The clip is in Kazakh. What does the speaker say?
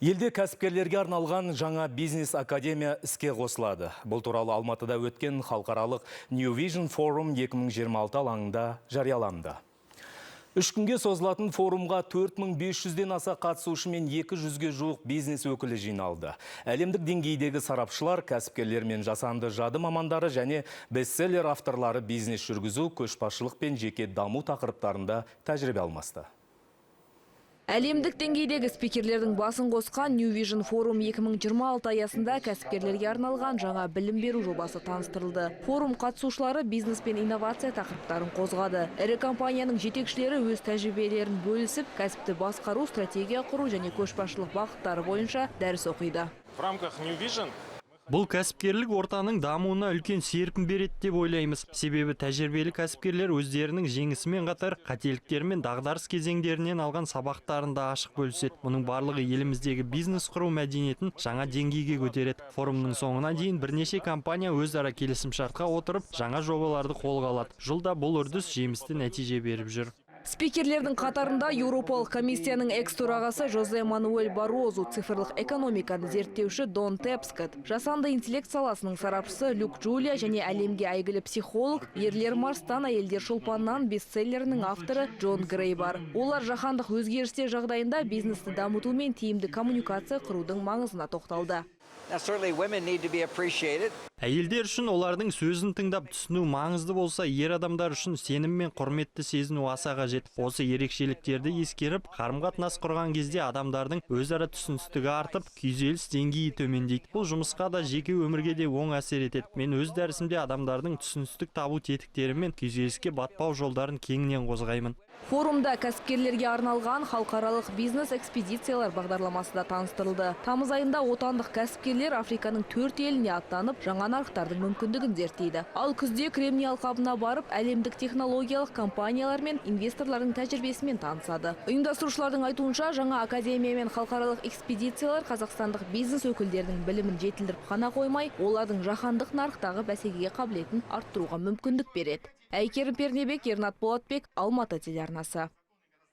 Елде кәсіпкерлерге арналған жаңа бизнес академия іске қосылады. Бұл туралы Алматыда өткен халықаралық New Vision Forum 2026 алаңында жарияланды. 3 күнге созылатын форумға 4500-ден аса қатысушы мен 200-ге жуық бизнес өкілі жиналды. Әлемдік деңгейдегі сарапшылар, кәсіпкерлер мен жасанды жады мамандары және бестселлер авторлары бизнес жүргізу, көшбасшылық пен жеке даму тақырыптарында тәжірибе алмасты. Әлемдік деңгейдегі спикерлердің басын қосқан New Vision Forum 2026 аясында кәсіпкерлерге арналған жаңа білім беру жобасы таныстырылды. Форум қатысушылары бизнес пен инновация тақырыптарын қозғады. Ірі компанияның жетекшілері өз тәжірибелерін бөлісіп, кәсіпті басқару, стратегия құру және көшбасшылық бағыттары бойынша дәріс оқиды. В рамках New Vision Бұл кәсіпкерлік ортаның дамуына үлкен серпін береді деп ойлаймыз. Себебі тәжірибелі кәсіпкерлер өздерінің жеңісімен қатар қателіктер мен дағдарыс кезеңдерінен алған сабақтарын да ашық бөліседі. Мұның барлығы еліміздегі бизнес құру мәдениетін жаңа деңгейге көтереді. Форумның соңына дейін бірнеше компания өзара келісімшартқа отырып, жаңа жобаларды қолға алады. Жылда бұл үрдіс жемісті нәтиже беріп жүр. Спикерлердің қатарында Еуропалық комиссияның экс-төрағасы Жозе Мануэль Барозу, цифрлық экономиканы зерттеуші Дон Тепскот, жасанды интеллект саласының сарапшысы Люк Джулия және әлемге әйгілі психолог Ерлер Марстан әйелдер шолпанынан бестселлерінің авторы Джон Грей бар. Олар жаһандық өзгерістер жағдайында бизнесті дамыту мен тиімді коммуникация құрудың маңызына тоқталды. Әйелдер үшін олардың сөзін тыңдап түсіну маңызды болса, ер адамдар үшін сенім мен құрметті сезіну аса қажет. Осы ерекшеліктерді ескеріп, қарым-қатынас құрған кезде адамдардың өзара түсіністігі артып, күйзеліс деңгейі төмендейді. Бұл жұмысқа да жеке өмірге де оң әсер етеді. Мен өз дәрісімде адамдардың түсіністік табу тетіктері мен күйзеліске батпау жолдарын кеңінен қозғаймын. Форумда кәсіпкерлерге арналған халықаралық бизнес экспедициялар бағдарламасы да таныстырылды. Тамыз айында отандық кәсіпкерлер Африканың 4 еліне аттанып, жаңа нарықтардың мүмкіндігін зерттейді. Ал күзде Кремний алқабына барып, әлемдік технологиялық компаниялар мен инвесторлардың тәжірибесімен танысады. Ұйымдастырушылардың айтуынша, жаңа академия мен халықаралық экспедициялар қазақстандық бизнес өкілдерінің білімін жетілдіріп қана қоймай, олардың жаһандық нарықтағы бәсекеге қабілетін арттыруға мүмкіндік береді. Әйкерім Пернебек, Ернат Болатбек, Алматы телеарнасы.